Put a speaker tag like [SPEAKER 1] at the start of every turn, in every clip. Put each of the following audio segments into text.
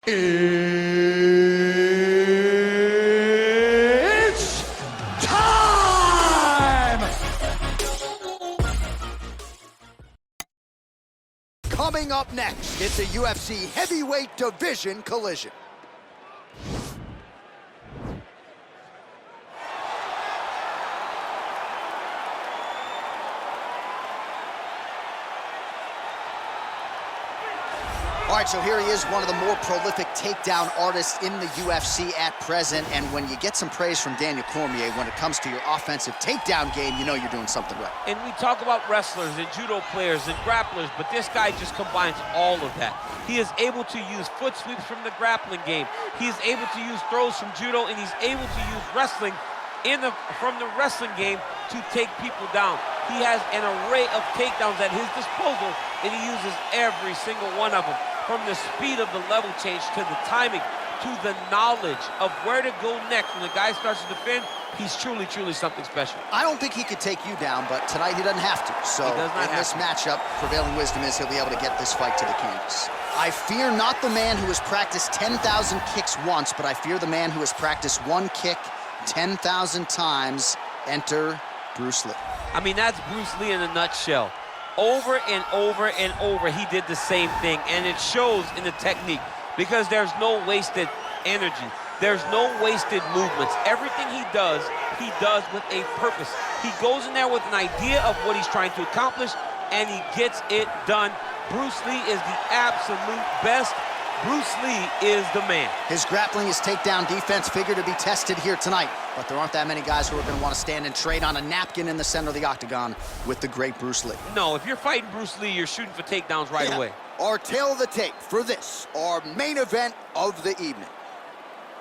[SPEAKER 1] It's time!
[SPEAKER 2] Coming up next, it's a UFC heavyweight division collision. All right, so here he is, one of the more prolific takedown artists in the UFC at present. And when you get some praise from Daniel Cormier when it comes to your offensive takedown game, you know you're doing something right.
[SPEAKER 3] And we talk about wrestlers and judo players and grapplers, but this guy just combines all of that. He is able to use foot sweeps from the grappling game. He is able to use throws from judo, and he's able to use wrestling from the wrestling game to take people down. He has an array of takedowns at his disposal, and he uses every single one of them. From the speed of the level change to the timing to the knowledge of where to go next when the guy starts to defend, he's truly, truly something special.
[SPEAKER 2] I don't think he could take you down, but tonight he doesn't have to. So in this matchup, prevailing wisdom is he'll be able to get this fight to the canvas. I fear not the man who has practiced 10,000 kicks once, but I fear the man who has practiced one kick 10,000 times. Enter Bruce Lee.
[SPEAKER 3] I mean, that's Bruce Lee in a nutshell. Over and over and over, he did the same thing, and it shows in the technique because there's no wasted energy. There's no wasted movements. Everything he does with a purpose. He goes in there with an idea of what he's trying to accomplish, and he gets it done. Bruce Lee is the absolute best. Bruce Lee is the man.
[SPEAKER 2] His grappling, his takedown defense figure to be tested here tonight, but there aren't that many guys who are going to want to stand and trade on a napkin in the center of the octagon with the great Bruce Lee.
[SPEAKER 3] No, if you're fighting Bruce Lee, you're shooting for takedowns right away.
[SPEAKER 2] Our tail of the tape for this, our main event of the evening.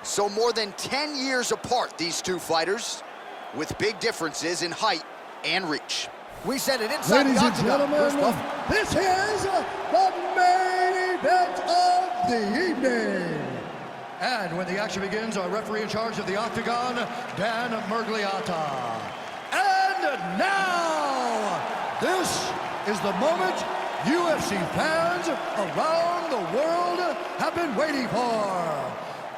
[SPEAKER 2] So more than 10 years apart, these two fighters, with big differences in height and reach. We send it inside the octagon.
[SPEAKER 1] Ladies and gentlemen, this is the main event of the evening. And when the action begins, our referee in charge of the octagon, Dan Murgliata. And now, this is the moment UFC fans around the world have been waiting for.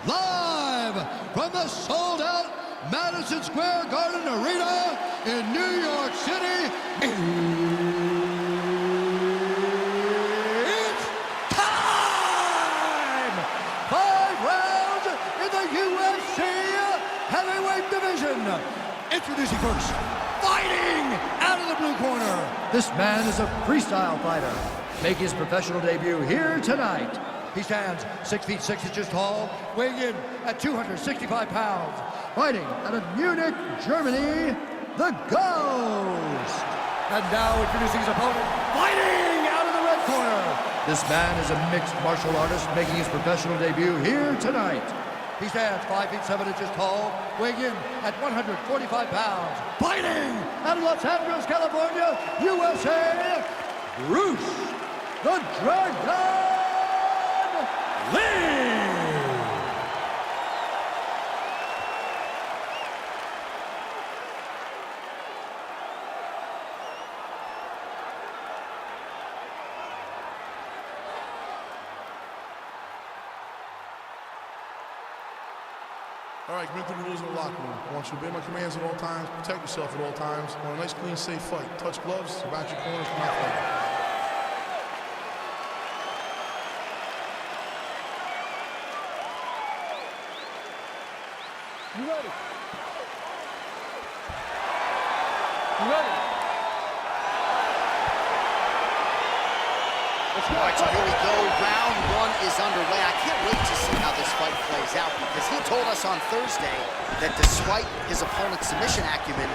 [SPEAKER 1] Live from the sold-out Madison Square Garden Arena in New York City, it's time! 5 rounds in the UFC heavyweight division. Introducing first, fighting out of the blue corner. This man is a freestyle fighter, making his professional debut here tonight. He stands 6 feet 6 inches tall, weighing in at 265 pounds. Fighting out of Munich, Germany, the Ghost. And now introducing his opponent, fighting out of the red corner. This man is a mixed martial artist making his professional debut here tonight. He stands 5 feet 7 inches tall, weighing in at 145 pounds. Fighting out of Los Angeles, California, USA, Bruce the Dragon Lee!
[SPEAKER 4] All right, commit to the rules in the locker room. I want you to obey my commands at all times, protect yourself at all times. I want a nice, clean, safe fight. Touch gloves, about your corners for my fight.
[SPEAKER 1] You ready? You ready?
[SPEAKER 2] All right, so here we go. Round 1 is underway. I can't wait to see how this fight plays out because he told us on Thursday that despite his opponent's submission acumen,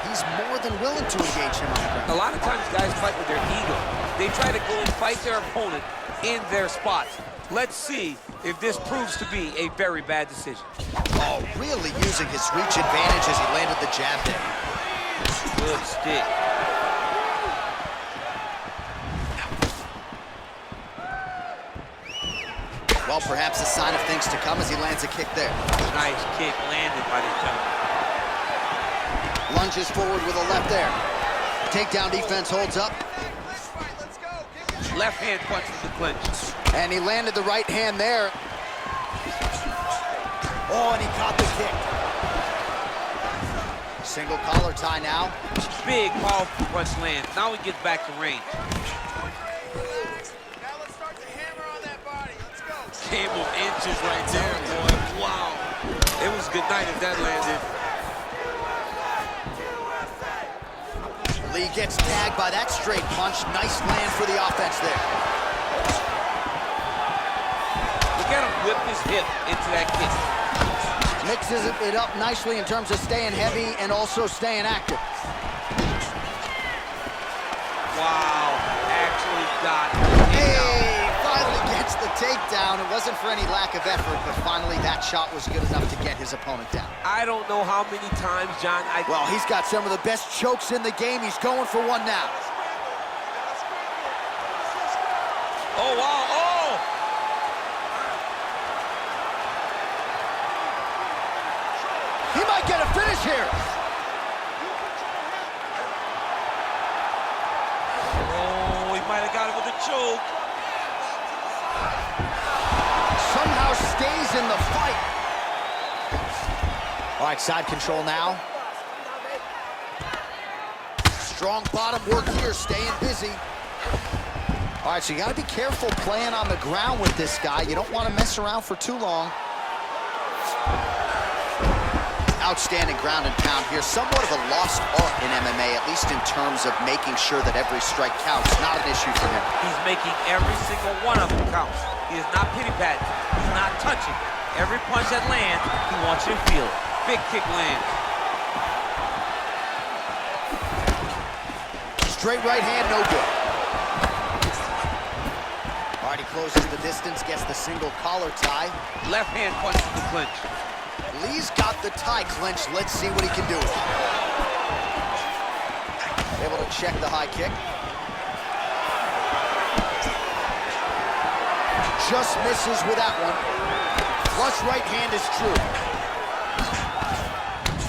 [SPEAKER 2] he's more than willing to engage him on the ground.
[SPEAKER 3] A lot of times guys fight with their ego. They try to go and fight their opponent in their spots. Let's see if this proves to be a very bad decision.
[SPEAKER 2] Oh, really using his reach advantage as he landed the jab there.
[SPEAKER 3] Good stick.
[SPEAKER 2] Well, perhaps a sign of things to come as he lands a kick there.
[SPEAKER 3] Nice kick landed by the gentleman.
[SPEAKER 2] Lunges forward with a left there. Takedown defense holds up.
[SPEAKER 3] Left hand punches the clinch.
[SPEAKER 2] And he landed the right hand there. Oh, and he caught the kick. Single collar tie now.
[SPEAKER 3] Big, powerful punch lands. Now he gets back to range.
[SPEAKER 5] Now let's start to hammer on that body. Let's go.
[SPEAKER 6] Game of inches right there, boy. Wow. It was good night if that landed.
[SPEAKER 2] Lee gets tagged by that straight punch. Nice land for the offense there.
[SPEAKER 3] Look at him whip his hip into that kick.
[SPEAKER 2] Mixes it up nicely in terms of staying heavy and also staying active.
[SPEAKER 3] Wow, actually got it.
[SPEAKER 2] Hey, finally gets the takedown. It wasn't for any lack of effort, but finally that shot was good enough to get his opponent down.
[SPEAKER 3] I don't know how many times, John,
[SPEAKER 2] Well, he's got some of the best chokes in the game. He's going for one now.
[SPEAKER 3] Oh, wow, oh!
[SPEAKER 2] He might get a finish here.
[SPEAKER 3] Oh, he might have got it with a choke.
[SPEAKER 2] Somehow stays in the fight. All right, side control now. Strong bottom work here, staying busy. All right, so you got to be careful playing on the ground with this guy. You don't want to mess around for too long. Outstanding ground and pound here. Somewhat of a lost art in MMA, at least in terms of making sure that every strike counts. Not an issue for him.
[SPEAKER 3] He's making every single one of them count. He is not pity-patting. He's not touching. Every punch that lands, he wants you to feel it. Big kick lands.
[SPEAKER 2] Straight right hand, no good. All right, he closes the distance, gets the single collar tie.
[SPEAKER 3] Left hand punches the clinch.
[SPEAKER 2] Lee's got the tie clinch. Let's see what he can do with it. Able to check the high kick. Just misses with that one. Flush right hand is true.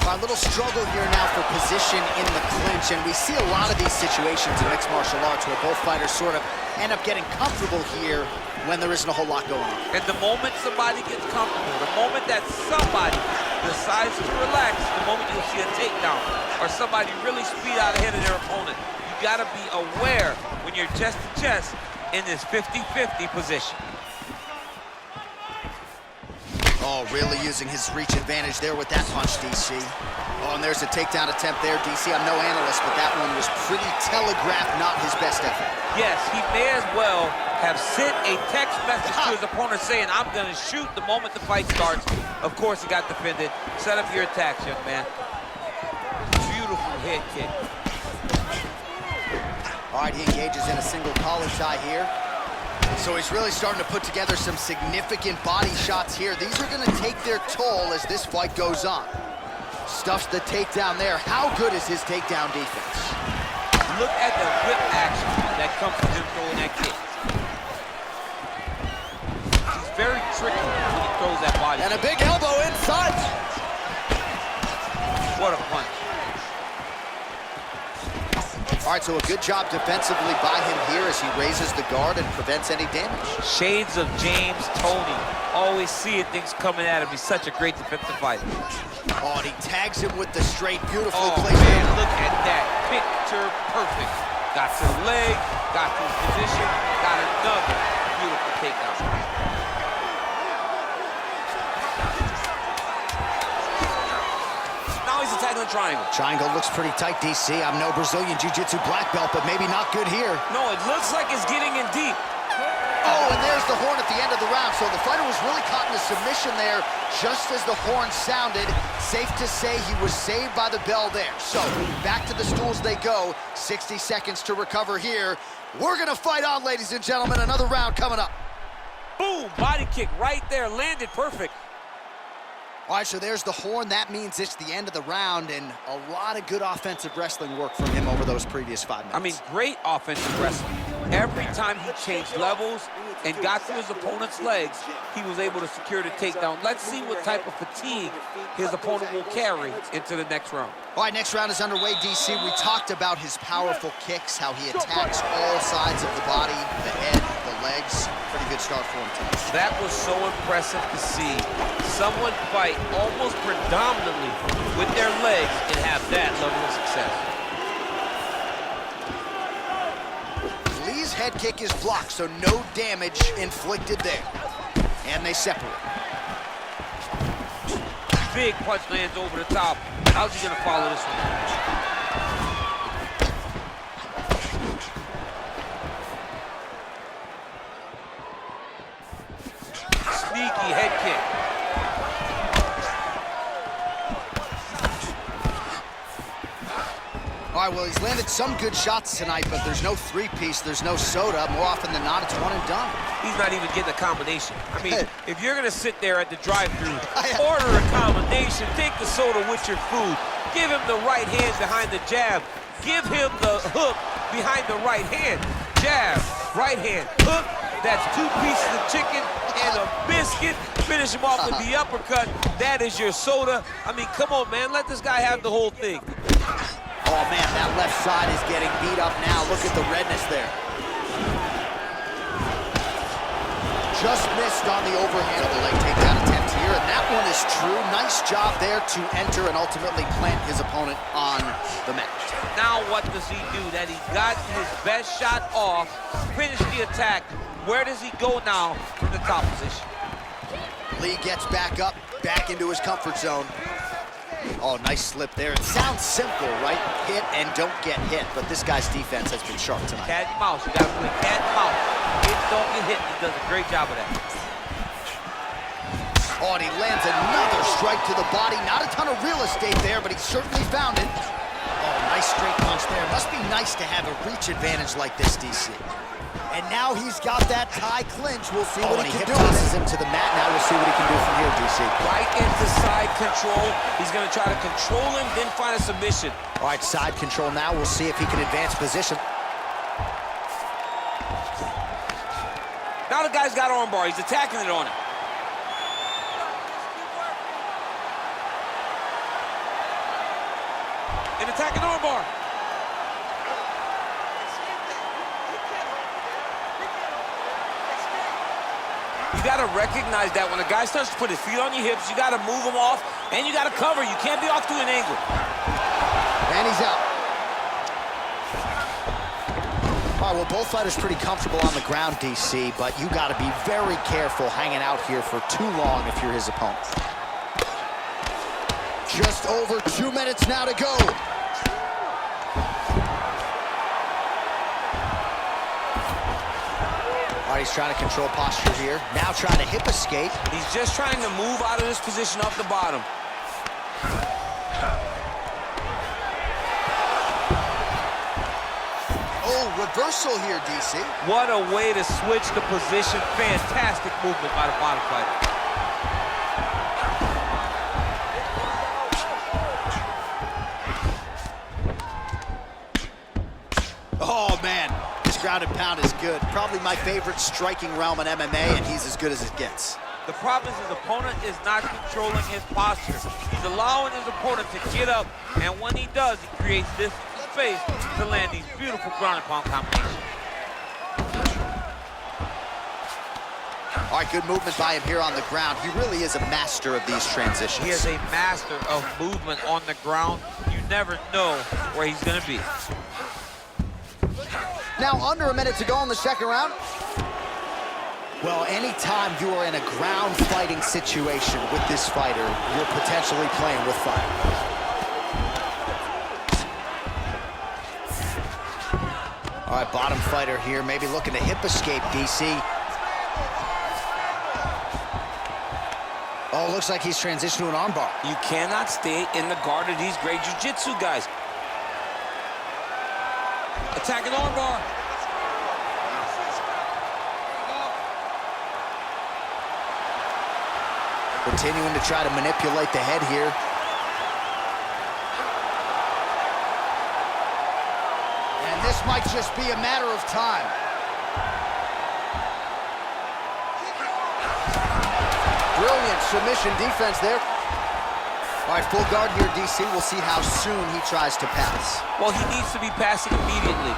[SPEAKER 2] A little struggle here now for position in the clinch, and we see a lot of these situations in mixed martial arts where both fighters sort of end up getting comfortable here when there isn't a whole lot going on.
[SPEAKER 3] And the moment somebody gets comfortable, the moment that somebody decides to relax, the moment you'll see a takedown or somebody really speed out ahead of their opponent. You got to be aware when you're chest to chest in this 50-50 position.
[SPEAKER 2] Oh, really using his reach advantage there with that punch, DC. Oh, and there's a takedown attempt there, DC. I'm no analyst, but that one was pretty telegraphed, not his best effort.
[SPEAKER 3] Yes, he may as well have sent a text message to his opponent saying, I'm going to shoot the moment the fight starts. Of course, he got defended. Set up your attacks, young man. Beautiful head kick.
[SPEAKER 2] All right, he engages in a single collar tie here. So he's really starting to put together some significant body shots here. These are going to take their toll as this fight goes on. Stuffs the takedown there. How good is his takedown defense?
[SPEAKER 3] Look at the whip action that comes from him throwing that kick. He's very tricky when he throws that body.
[SPEAKER 2] And a big elbow inside.
[SPEAKER 3] What a punch.
[SPEAKER 2] All right, so a good job defensively by him here as he raises the guard and prevents any damage.
[SPEAKER 3] Shades of James Toney. Always seeing things coming at him. He's such a great defensive fighter.
[SPEAKER 2] Oh, and he tags him with the straight, beautifully
[SPEAKER 3] Oh,
[SPEAKER 2] placed.
[SPEAKER 3] man, look at that. Picture perfect. Got to the leg, got to his position, got another beautiful takedown. Now he's attacking the triangle.
[SPEAKER 2] Triangle looks pretty tight, DC. I'm no Brazilian Jiu-Jitsu black belt, but maybe not good here.
[SPEAKER 3] No, it looks like it's getting in deep.
[SPEAKER 2] Oh, and there's the horn at the end of the round. So the fighter was really caught in a submission there just as the horn sounded. Safe to say he was saved by the bell there. So back to the stools they go. 60 seconds to recover here. We're going to fight on, ladies and gentlemen. Another round coming up.
[SPEAKER 3] Boom, body kick right there, landed perfect.
[SPEAKER 2] All right, so there's the horn. That means it's the end of the round, and a lot of good offensive wrestling work from him over those previous 5 minutes.
[SPEAKER 3] I mean, great offensive wrestling. Every time he changed levels and got to his opponent's legs, he was able to secure the takedown. Let's see what type of fatigue his opponent will carry into the next round.
[SPEAKER 2] All right, next round is underway, DC. We talked about his powerful kicks, how he attacks all sides of the body, the head, the legs. Pretty good start for him tonight.
[SPEAKER 3] That was so impressive to see someone fight almost predominantly with their legs and have that level of success.
[SPEAKER 2] Lee's head kick is blocked, so no damage inflicted there. And they separate.
[SPEAKER 3] Big punch lands over the top. How's he gonna follow this one? Sneaky head kick.
[SPEAKER 2] All right, well, he's landed some good shots tonight, but there's no three-piece, there's no soda. More often than not, it's one and done.
[SPEAKER 3] He's not even getting a combination. I mean, if you're gonna sit there at the drive-thru, order a combination, take the soda with your food, give him the right hand behind the jab, give him the hook behind the right hand, jab, right hand, hook. That's 2 pieces of chicken and a biscuit. Finish him off with the uppercut. That is your soda. I mean, come on, man. Let this guy have the whole thing.
[SPEAKER 2] Oh, man, that left side is getting beat up now. Look at the redness there. Just missed on the overhand of the leg takedown attempt here, and that one is true. Nice job there to enter and ultimately plant his opponent on the mat.
[SPEAKER 3] Now what does he do? That he got his best shot off, finished the attack. Where does he go now from the top position?
[SPEAKER 2] Lee gets back up, back into his comfort zone. Oh, nice slip there. It sounds simple, right? Hit and don't get hit, but this guy's defense has been sharp tonight.
[SPEAKER 3] Cat and mouse. You got to play cat and mouse. Hit, don't get hit. He does a great job of that.
[SPEAKER 2] Oh, and he lands another strike to the body. Not a ton of real estate there, but he certainly found it. Oh, nice straight punch there. Must be nice to have a reach advantage like this, DC. And now he's got that tie clinch. We'll see what he can do. Tosses him to the mat. Now we'll see what he can do from here, DC.
[SPEAKER 3] Right into side control. He's going to try to control him, then find a submission.
[SPEAKER 2] All right, side control now. We'll see if he can advance position.
[SPEAKER 3] Now the guy's got armbar. He's attacking it on him. And attacking armbar. You got to recognize that when a guy starts to put his feet on your hips, you got to move him off, and you got to cover. You can't be off to an angle.
[SPEAKER 2] And he's out. All right, well, both fighters pretty comfortable on the ground, DC, but you got to be very careful hanging out here for too long if you're his opponent. Just over 2 minutes now to go. All right, he's trying to control posture here. Now trying to hip escape.
[SPEAKER 3] He's just trying to move out of this position off the bottom.
[SPEAKER 2] Oh, reversal here, DC.
[SPEAKER 3] What a way to switch the position. Fantastic movement by the bottom fighter.
[SPEAKER 2] Oh, man. This ground and pound is good. Probably my favorite striking realm in MMA, and he's as good as it gets.
[SPEAKER 3] The problem is his opponent is not controlling his posture. He's allowing his opponent to get up, and when he does, he creates this space to land these beautiful ground and pound combinations.
[SPEAKER 2] All right, good movement by him here on the ground. He really is a master of these transitions.
[SPEAKER 3] He is a master of movement on the ground. You never know where he's going to be.
[SPEAKER 2] Now under a minute to go in the second round. Well, anytime you are in a ground fighting situation with this fighter, you're potentially playing with fire. All right, bottom fighter here, maybe looking to hip escape, DC. Oh, looks like he's transitioned to an armbar.
[SPEAKER 3] You cannot stay in the guard of these great jiu-jitsu guys. Attacking armbar.
[SPEAKER 2] Continuing to try to manipulate the head here. And this might just be a matter of time. Brilliant submission defense there. All right, full guard here, DC. We'll see how soon he tries to pass.
[SPEAKER 3] Well, he needs to be passing immediately.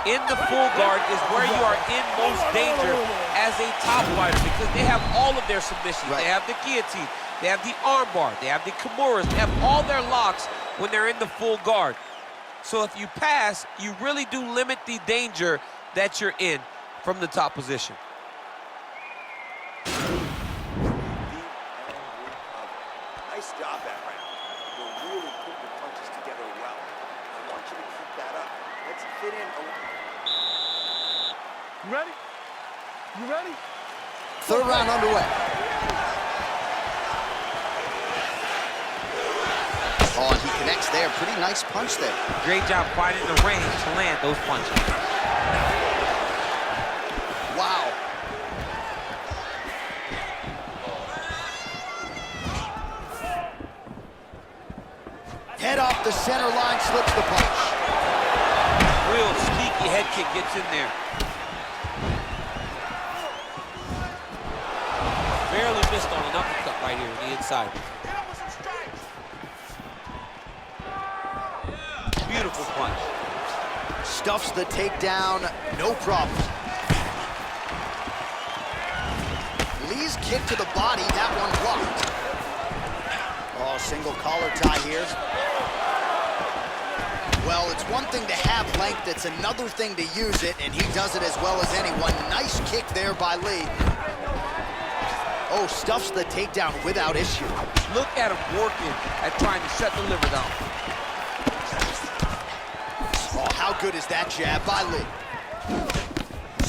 [SPEAKER 3] In the full guard is where you are in most danger as a top fighter because they have all of their submissions.
[SPEAKER 2] Right.
[SPEAKER 3] They have the guillotine, they have the armbar, they have the kimuras, they have all their locks when they're in the full guard. So if you pass, you really do limit the danger that you're in from the top position.
[SPEAKER 5] Nice job that round. You really put the punches together well. I want you to keep that up. Let's fit in.
[SPEAKER 7] You ready? You ready?
[SPEAKER 2] Third round underway. Oh, and he connects there. Pretty nice punch there.
[SPEAKER 3] Great job finding the range to land those punches.
[SPEAKER 2] Wow. Head off the center line, slips the punch.
[SPEAKER 3] Real sneaky head kick gets in there. Barely missed on an uppercut right here on the inside. Beautiful punch.
[SPEAKER 2] Stuffs the takedown, no problem. Lee's kick to the body, that one blocked. Oh, single collar tie here. Well, it's one thing to have length, it's another thing to use it, and he does it as well as anyone. Nice kick there by Lee. Oh, stuffs the takedown without issue.
[SPEAKER 3] Look at him working at trying to shut the liver down.
[SPEAKER 2] Oh, how good is that jab by Lee?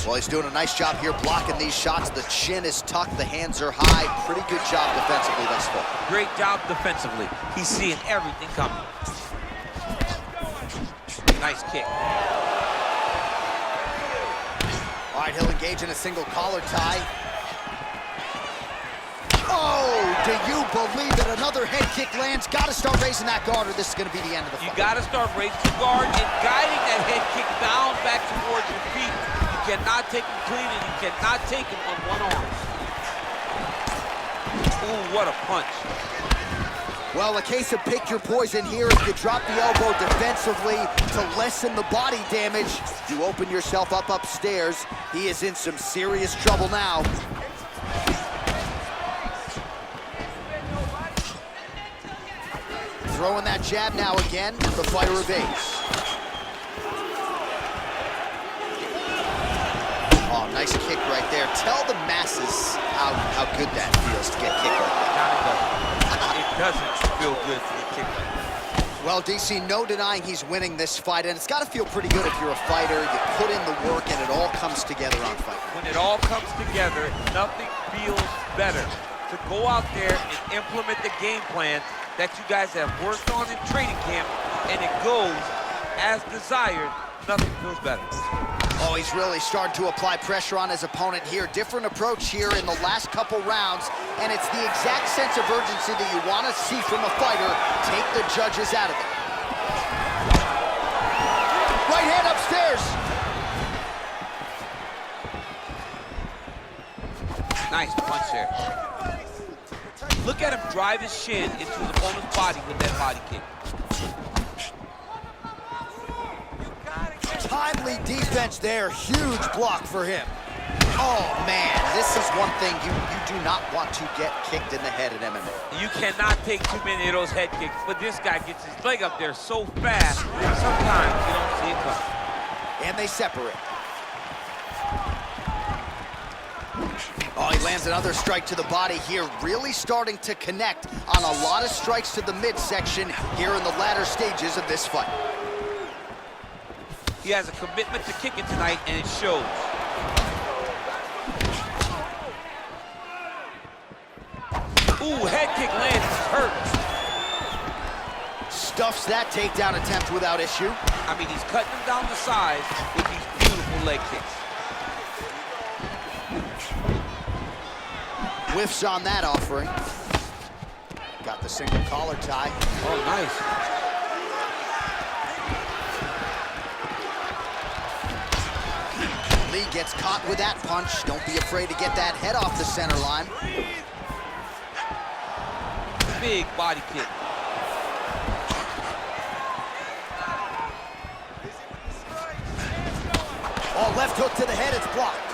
[SPEAKER 2] Well, he's doing a nice job here blocking these shots. The chin is tucked, the hands are high. Pretty good job defensively thus far.
[SPEAKER 3] Great job defensively. He's seeing everything coming. Nice kick.
[SPEAKER 2] All right, he'll engage in a single collar tie. Oh, do you believe it? Another head kick lands. Got to start raising that guard or this is going to be the end of the fight.
[SPEAKER 3] You got to start raising the guard and guiding that head kick down back towards your feet. You cannot take him clean and you cannot take him on one arm. Ooh, what a punch.
[SPEAKER 2] Well, a case of pick your poison here. If you drop the elbow defensively to lessen the body damage, you open yourself up upstairs. He is in some serious trouble now. Throwing that jab now again, the fighter evades. Oh, nice kick right there. Tell the masses how good that feels to get kicked like that.
[SPEAKER 3] It doesn't feel good to get kicked like that.
[SPEAKER 2] Well, DC, no denying he's winning this fight, and it's got to feel pretty good if you're a fighter. You put in the work, and it all comes together on fight.
[SPEAKER 3] When it all comes together, nothing feels better. To go out there and implement the game plan that you guys have worked on in training camp, and it goes as desired, nothing feels better.
[SPEAKER 2] Oh, he's really starting to apply pressure on his opponent here. Different approach here in the last couple rounds, and it's the exact sense of urgency that you want to see from a fighter. Take the judges out of it. Right hand upstairs.
[SPEAKER 3] Nice punch there. Look at him drive his shin into his opponent's body with that body kick.
[SPEAKER 2] Timely defense there, huge block for him. Oh man, this is one thing you do not want to get kicked in the head in MMA.
[SPEAKER 3] You cannot take too many of those head kicks, but this guy gets his leg up there so fast, sometimes you don't see it coming.
[SPEAKER 2] And they separate. Oh, he lands another strike to the body here, really starting to connect on a lot of strikes to the midsection here in the latter stages of this fight.
[SPEAKER 3] He has a commitment to kicking tonight, and it shows. Ooh, head kick lands, hurt.
[SPEAKER 2] Stuffs that takedown attempt without issue.
[SPEAKER 3] I mean, he's cutting him down the sides with these beautiful leg kicks.
[SPEAKER 2] Whiffs on that offering. Got the single collar tie.
[SPEAKER 3] Oh, nice.
[SPEAKER 2] Lee gets caught with that punch. Don't be afraid to get that head off the center line.
[SPEAKER 3] Big body kick.
[SPEAKER 2] left hook to the head, it's blocked.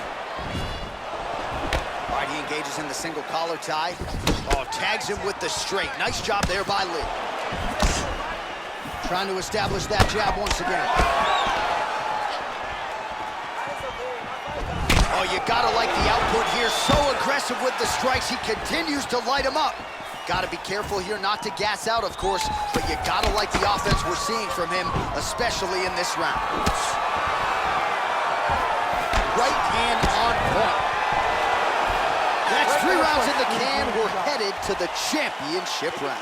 [SPEAKER 2] All right, he engages in the single collar tie. Oh, tags him with the straight. Nice job there by Lee. Trying to establish that jab once again. Oh, you gotta like the output here. So aggressive with the strikes. He continues to light him up. Gotta be careful here not to gas out, of course, but you gotta like the offense we're seeing from him, especially in this round. Right hand on point. That's 3 rounds in the can. We're headed to the championship rounds.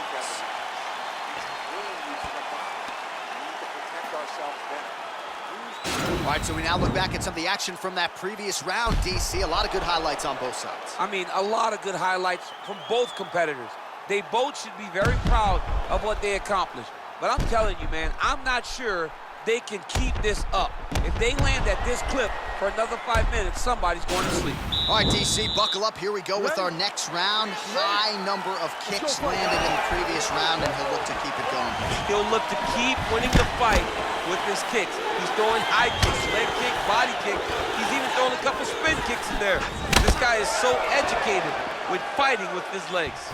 [SPEAKER 2] All right, so we now look back at some of the action from that previous round, DC. A lot of good highlights on both sides.
[SPEAKER 3] I mean, a lot of good highlights from both competitors. They both should be very proud of what they accomplished. But I'm telling you, man, I'm not sure they can keep this up. If they land at this clip for another 5 minutes, somebody's going to sleep.
[SPEAKER 2] All right, DC, buckle up. Here we go with our next round. High number of kicks landed in the previous round, and he'll look to keep it going.
[SPEAKER 3] He'll look to keep winning the fight with his kicks. He's throwing high kicks, leg kick, body kick. He's even throwing a couple spin kicks in there. This guy is so educated with fighting with his legs.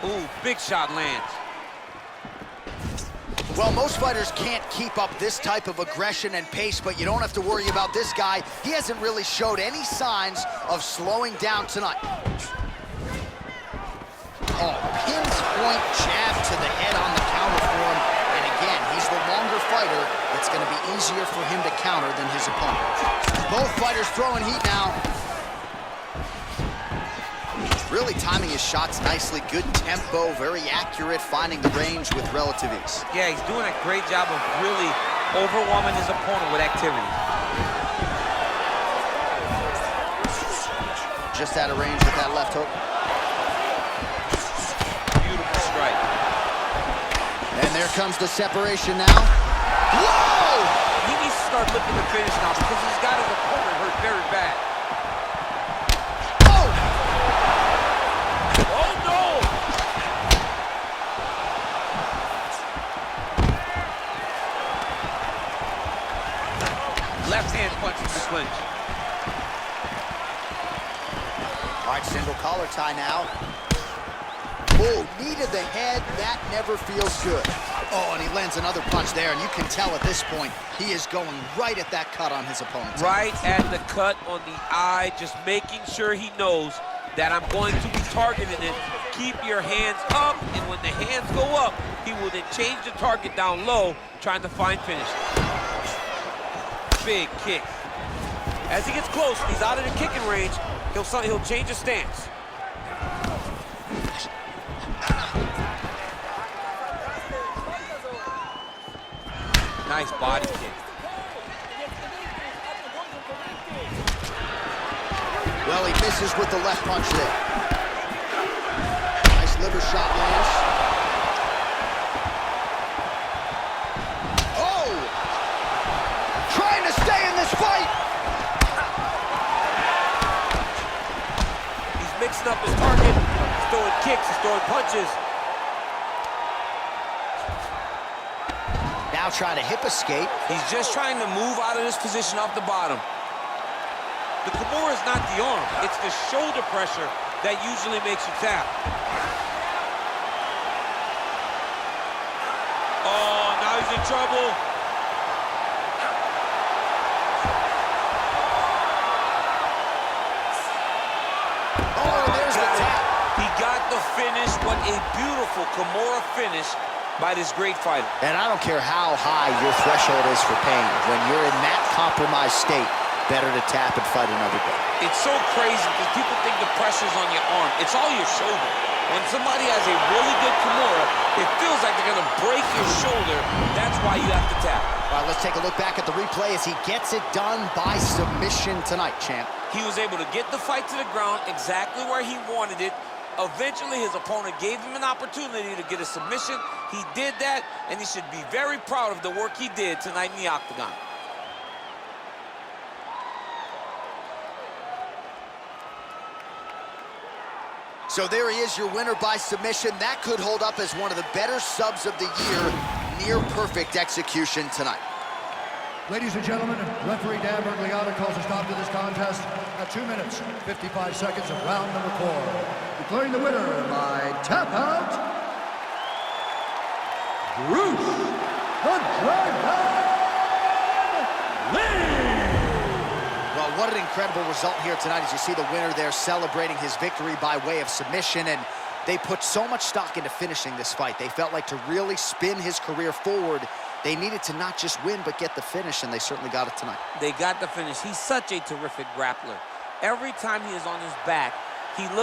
[SPEAKER 3] Ooh, big shot lands.
[SPEAKER 2] Well, most fighters can't keep up this type of aggression and pace, but you don't have to worry about this guy. He hasn't really showed any signs of slowing down tonight. Oh, pin's point jab to the head on the counter for him. And again, he's the longer fighter. It's going to be easier for him to counter than his opponent. Both fighters throwing heat now. Really timing his shots nicely. Good tempo, very accurate, finding the range with relative ease.
[SPEAKER 3] Yeah, he's doing a great job of really overwhelming his opponent with activity.
[SPEAKER 2] Just out of range with that left hook.
[SPEAKER 3] Beautiful strike.
[SPEAKER 2] And there comes the separation now. Whoa!
[SPEAKER 3] He needs to start looking to finish now because he's got his opponent hurt very bad. Left hand punch to clinch.
[SPEAKER 2] All right, single collar tie now. Oh, knee to the head, that never feels good. Oh, and he lands another punch there, and you can tell at this point, he is going right at that cut on his opponent.
[SPEAKER 3] Right at the cut on the eye, just making sure he knows that I'm going to be targeting it. Keep your hands up, and when the hands go up, he will then change the target down low, trying to find finish. Big kick. As he gets close, he's out of the kicking range, he'll change his stance. Nice body kick.
[SPEAKER 2] Well, he misses with the left punch there. Nice liver shot lands. Oh! Trying to stay in this fight!
[SPEAKER 3] He's mixing up his target. He's throwing kicks, he's throwing punches.
[SPEAKER 2] Now trying to hip escape.
[SPEAKER 6] He's just trying to move out of this position off the bottom.
[SPEAKER 3] The Kimura is not the arm. It's the shoulder pressure that usually makes you tap. Oh, now he's in trouble.
[SPEAKER 2] Oh, there's the tap.
[SPEAKER 3] He got the finish. What a beautiful Kimura finish by this great fighter.
[SPEAKER 2] And I don't care how high your threshold is for pain. When you're in that compromised state, better to tap and fight another day.
[SPEAKER 3] It's so crazy because people think the pressure's on your arm. It's all your shoulder. When somebody has a really good Kimura, it feels like they're going to break your shoulder. That's why you have to tap.
[SPEAKER 2] All right, let's take a look back at the replay as he gets it done by submission tonight, champ.
[SPEAKER 3] He was able to get the fight to the ground exactly where he wanted it. Eventually, his opponent gave him an opportunity to get a submission. He did that, and he should be very proud of the work he did tonight in the octagon.
[SPEAKER 2] So there he is, your winner by submission. That could hold up as one of the better subs of the year. Near perfect execution tonight.
[SPEAKER 1] Ladies and gentlemen, referee Dan Bergliata calls a stop to this contest at 2 minutes, 55 seconds of round number 4. Declaring the winner by tap out, Bruce the Dragon Lee!
[SPEAKER 2] Well, what an incredible result here tonight as you see the winner there celebrating his victory by way of submission, and they put so much stock into finishing this fight. They felt like to really spin his career forward, they needed to not just win, but get the finish, and they certainly got it tonight.
[SPEAKER 3] They got the finish. He's such a terrific grappler. Every time he is on his back, he looks